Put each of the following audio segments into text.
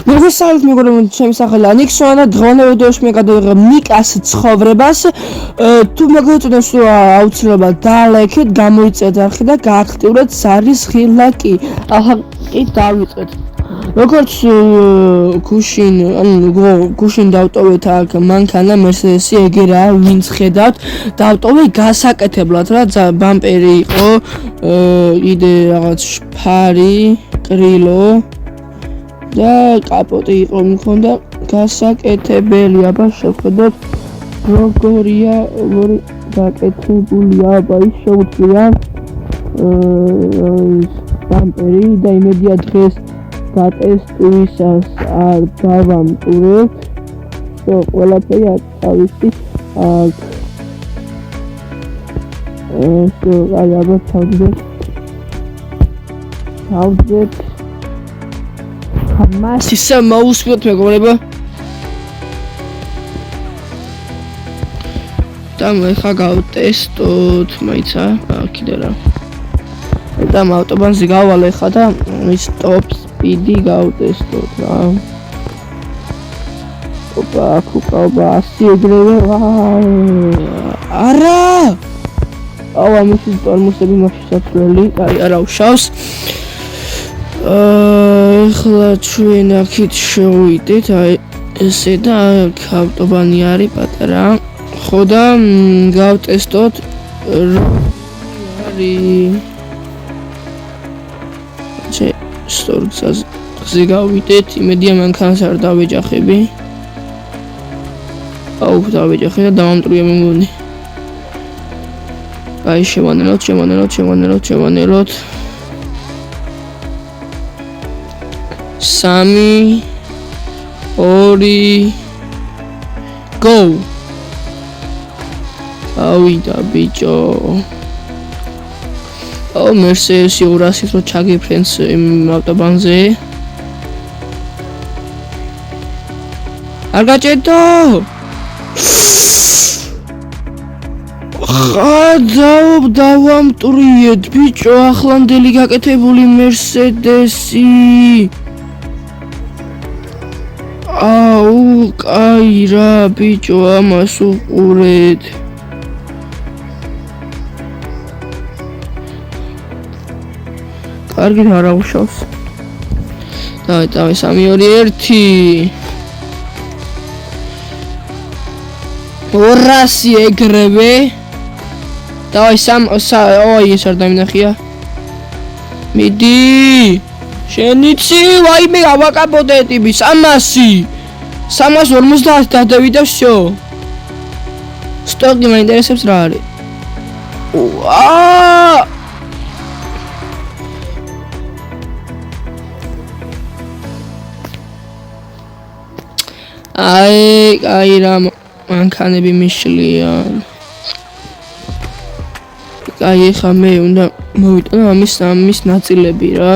მოგესალმებით მეგობრებო, ჩემი სახელია ნიქსონა და დღევანდელ ვიდეოში მე გადავიღებ ნიკას ცხოვრებას. თუ მოგეწონათ აუცილებლად დალაიქეთ, გამოიწერეთ არხი და გააქტიურეთ ზარის ღილაკი. ახლა დავიწყეთ. როგორც გუშინ დავტოვეთ აქ მანქანა Mercedes-ი, ეგერაა, ვინც ხედავთ, დავტოვე გასაკეთებლად რა, ბამპერი იყო, კიდე რაღაც ფარი, კრილო და კაპოტი იყო მქონდა გასაკეთებელი. აბა შევხედოთ როგორია გაკეთებული. აბა ის შეუძლია ბამპერი და იმედია დღეს გატესტვისას არ დავამტვრევთ. ყველაფერი აკავისი აქ. აი აბა ჩავდეთ მას ისე მოусვიოთ მეგობრებო და მე ხა გავტესტოთ მაიცა კიდე რა და ავტობანზე გავალე ხა და ის ტოპ სპიდი გავტესტოთ რა. ოპა 100 ეგრევე არა აუ ამისი ტორმოსები მაშისაწვლელი აი არა უშავს. ახლა ჩვენ აქეთ შევიდეთ აი ესე და აქ ავტობანი არის პატარა. ხო და გავტესტოთ არის სტორგზაზე გავიდეთ. იმედია მანქანას არ დავეჯახები. აუ დავეჯახე და დავამტვრია მე მგონი. აი შევანელოთ 3 2 go. ავიდა ბიჭო. აუ Mercedes 200 რო ჩაგიფრენს იმ ავტობანზე. არ გაჭედო. დავამტვრიეთ ბიჭო, ახლანდელი გაკეთებული Mercedes-ი. აუ კაი რა ბიჭო, ამას უყურეთ. კარგი არა უშავს. დავით 3 2 1 200 ეგრევე. დავай ой ეს არ დამინახია. მიდი შენიცი ვაიმე ავაკაპოტეტები 350 დადევი და всё. სტოკი მაინტერესებს რა არის. აი რა მანქანები მიშლიან. აი ხა მე უნდა მოვიტანო ამის ნაწილები რა.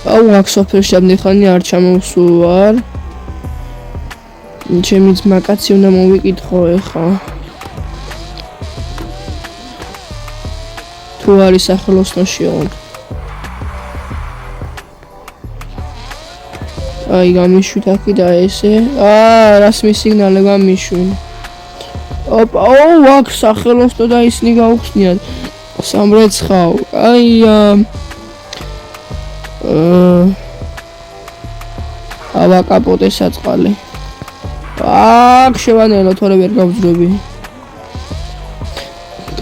აუ აქ სოფელში ამდენხანი არ ჩამოვსვარ. ჩემი ძმაკაცი უნდა მოვიკითხო ეხა. თუ არის სახელოსნოშიო. აი გამიშვით აქი და ესე. რასმი სიგნალი გამიშვი. ოპა აქ სახელოსნო და ისინი გაუხსნიათ. სამრეცხავ. აი ავაკაპოტე საწყალი. აქ შევანელო თორე ვერ გავძრები.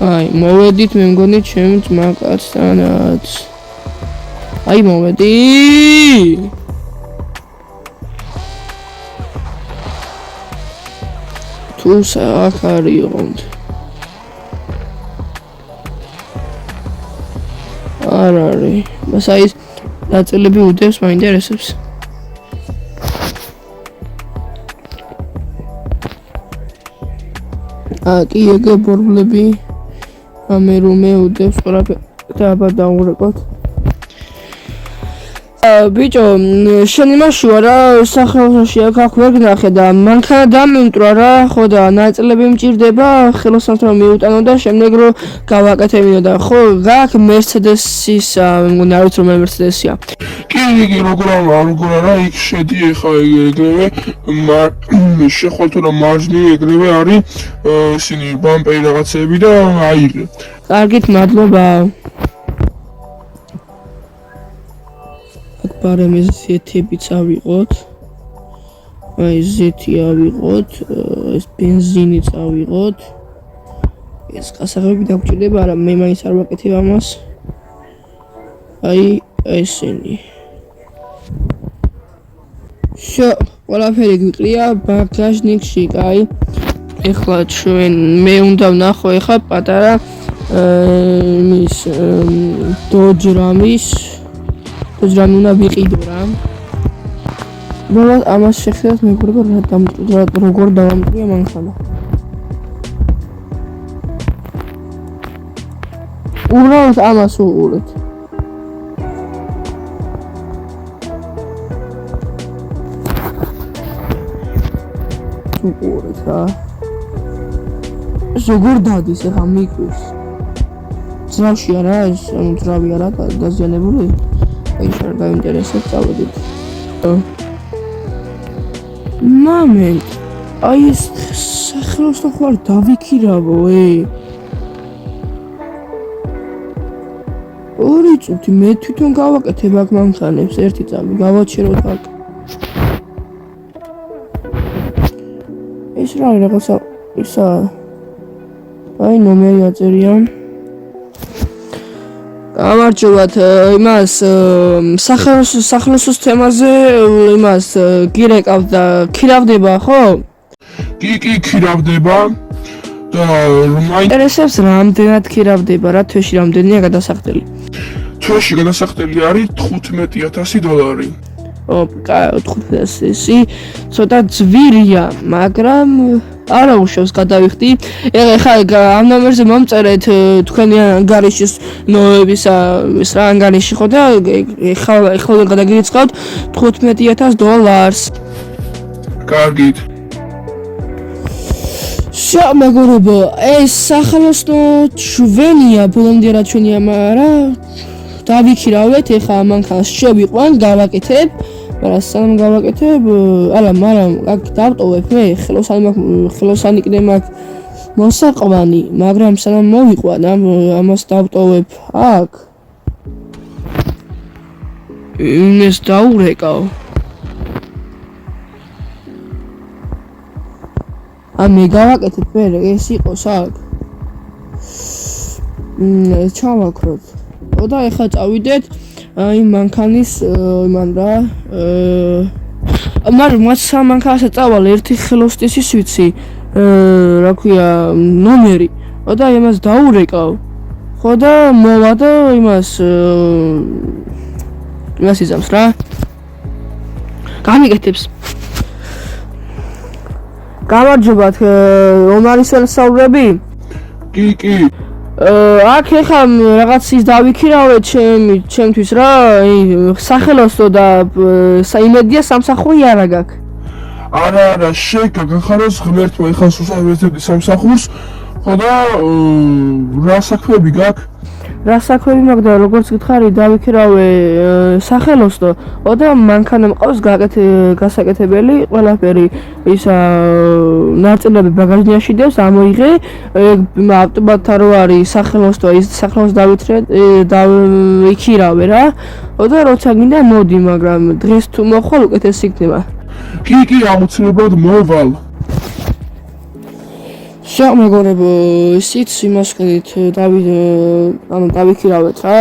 აი მოვედით მე მგონი ჩემ ძმაკაცთანაც. აი მოვედი. თუ აქ არის ოღონდ. არ არის. მას აი ნაწილები უდევს მაინტერესებს. კი ეგ ბორბლები ამერუმე უდევს ყველაფერს და აბა დავურეკოთ. ბიჭო, შენ იმაში ვარ რა, სახელოსნოში აქ ვერ გნახე და მანქანა დამიმტვრა რა, ხო და ნაწილები მჭირდება, ხელოსნად რომ მიუტანო და შემდეგ რომ გავაკეთებინო და ხო, გაქ Mercedes-ის, მგონი არ ვიცი რომ Mercedes-ია. კი, როგორ არა, იქ შედი ხა ეგრევე, შეხვალ თუ რა მარჯვნივ ეგრევე არის ისინი ბამპერი რაღაცები და აიღე. კარგით, მადლობა. Barem ზეთებიც ავიღოთ. Აი ზეთი ავიღოთ, ეს ბენზინიც ავიღოთ. ეს გასაღები დაგჭირდება, არა მე მაინც არ ვაკეთებ ამას. აი ესენი. შო, ყველაფერი გვიყრია ბაგაჟნიკში, კაი. ეხლა მე უნდა ვნახო ეხლა პატარა მის დოჯრამის ჯრამი უნდა ვიყიდო რა. ბოლოს ამას შეხედათ მეგობრებო როგორ დავამტვრია მანქანა. უბრალოდ ამას უყურეთ. უყურეთ რა. როგორ დადის ახლა მიკროს. ძრავშია რა ეს, ანუ ძრავია რა დაზიანებული. აი შენ გაინტერესებს წავედით. მამენ, აი ეს სახელოსნო ხარ დავიქირავო, ორი წუთი მე თვითონ გავაკეთებ აქ მანქანებს, ერთი წამი გავაჩეროთ აქ. ეს რა არის რაღაცა ისა აი ნომერი აწერია. გამარჯობათ იმას სახელოსნოს თემაზე იმას გირეკავთ და ქირავდება ხო? კი, ქირავდება და მაინტერესებს რამდენად ქირავდება რა თვეში რამდენია გადასახდელი? თვეში გადასახდელი არის $15,000. 15,000 ცოტა ძვირია, მაგრამ არა უშავს გადავიხდი. ეხლა ამ ნომერზე მომწერეთ თქვენი ანგარიშის ნოების ის რა ანგარიში ხო და ეხლა გადაგირიცხავთ $15,000. კარგით. შო მეგობრებო, ეს სახელოსნო ჩვენია, ბოლომდე რა ჩვენია, მაგრამ დავიქირავეთ, ეხლა მანქანას შევიყვან, გავაკეთებ. მაგრამ სანამ გავაკეთებ, მაგრამ აქ დავტოვებ მე, ხელოსანი კიდე მაქვს მოსაყვანი, მაგრამ სანამ მოვიყვან, ამას დავტოვებ აქ. იმეს დაურეკავ. მე გავაკეთებ მე, ეს იყოს აქ. ჩავაქროთ. და ეხლა წავიდეთ აი მანქანის იმან რა მაგრამ მათ სამ მანქანასაც წავალ ერთი ხელოსნისის ვიცი რა ქვია ნომერი და იმას დაურეკავ ხო და მოვა და იმას იზამს რა გამიგეთებს გამარჯობათ რომარის ველსაუბრები კი აქ ეხლა რაღაც ის დავიქირავე ჩემთვის რა სახელოსნო და იმედია სამსახური არა გაქვს არა გახაროს ღმერთმა ეხლა სუსავერცები სამსახურს ხო და რა საქმეები გაქვს რა საქმეები მაქვს და როგორც გითხარი დავიქირავე სახელოსნო და მანქანა მყავს გასაკეთებელი ყველაფერი ისა ნაწილები ბაგაჟნიაში დევს ამოიღე ავტომატთან რო არის სახელოსნო ის სახელოს დავიქირავე რა და როცა გინდა მოდი მაგრამ დღეს თუ მოხვალ უკეთესი იქნება კი აუცილებლად მოვალ შო მეგობრებო ისიც იმას ვქნით დავიქირავეთ რა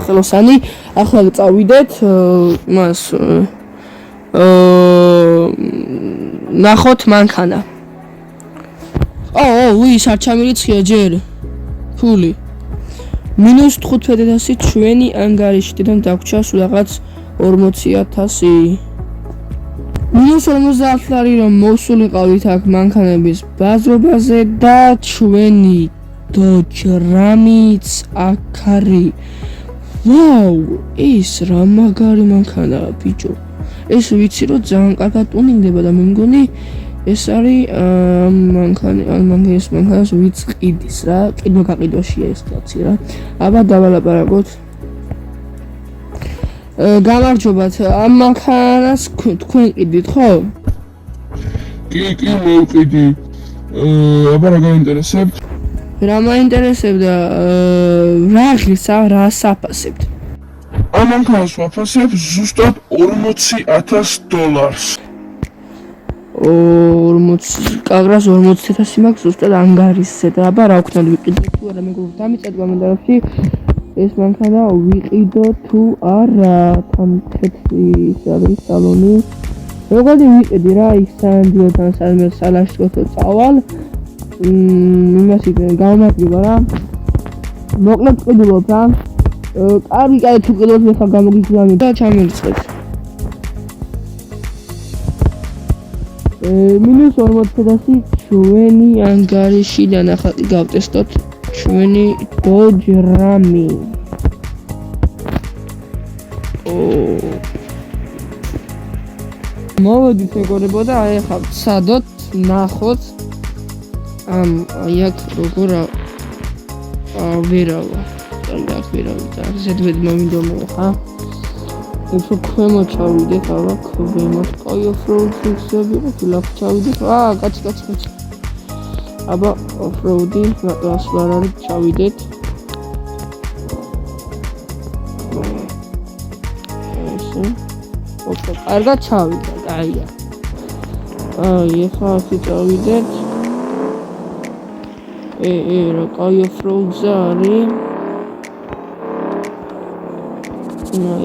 ხელოსანი ახლა წავიდეთ იმას ნახოთ მანქანა ის არ ჩამირიცხია ჯერ ფული -15,000 ჩვენი ანგარიში დედამ დაგვრჩა სულ რაღაც 40,000 -50 რომ მოვსულიყავით აქ მანქანების ბაზრობაზე და ჩვენი დოჯრამიც აქ არის ვაუ, ეს რა მაგარი მანქანაა, ბიჭო. ეს ვიცი რომ ძალიან კარგად ტუნინგდება და მე მგონი ეს არის მანქანას ვიწყიდის რა, კიდო გაყიდვაშია ეს კაცი რა. აბა დავალაპარაკოთ. გამარჯობათ, ამ მანქანას თქვენ ყიდით, ხო? კი, მოვყიდი. აბა რა გაინტერესებთ? რა მაინტერესებდა, რა ღირსა, რა საფასებთ? ამ მანქანას ვაფასებ ზუსტად $40,000. 40 კაგრას 40,000 მაქვს ზუსტად ანგარისზე და აბა რა ვქნათ ვიყიდო თუ არა მეგობრებო დამიწევთ კომენტარებში ეს მანქანა ვიყიდო თუ არა თამქეთი სალონის სალონი როგორი ვიყიდი რა ისანდიოთან სადმე სალაშქროთო წავალ იმას გამომადგება რა მოკლედ ყიდულობ რა კარგი თუ ყიდულობ მე ხა გამოგიგზავნე და ჩამერწყეთ მინუს 40,000 ჩვენი ანგარიში დანახატი გავტესტოთ ჩვენი Dodge Ram-ი. მოვედით მეგობრებო და აი ახლა ვცადოთ, ნახოთ აი აქ როგორ ვერავა. კარგი აქ ვერავა და ზედმეტ მომიდომე ხა. If ქვემოთ ჩავიდეთ, აბა ქვემოთ კაი off-road ფიქსები ვიყავ ჩავიდეთ. კაცი. აბა off-road-ი რატო არ არის ჩავიდეთ. ესე. ოპა, კარგად ჩავიდა, კაია. ეხლა ასე ჩავიდეთ. რა კაი off-road-ზე არის.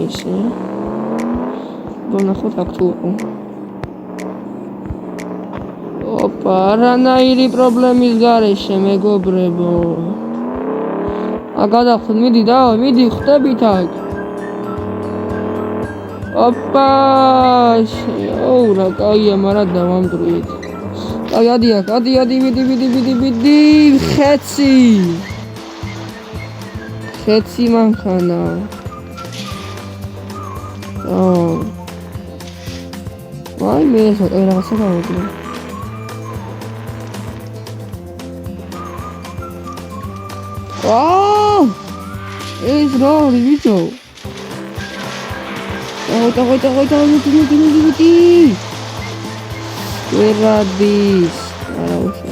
ესე. ნახოთ აქ თუ ოპა არანაირი პრობლემის გარეშე მეგობრებო გადავხდით მიდი ხდებით აქ ოპა რა კაია მარა დავამგრით აი ადი აქ ადი მიდი ხეცი მანქანა აი მე რაღაცა გავუგრე. ეს რა არის ბიჭო? მიდი. ვერადის. არა უშო.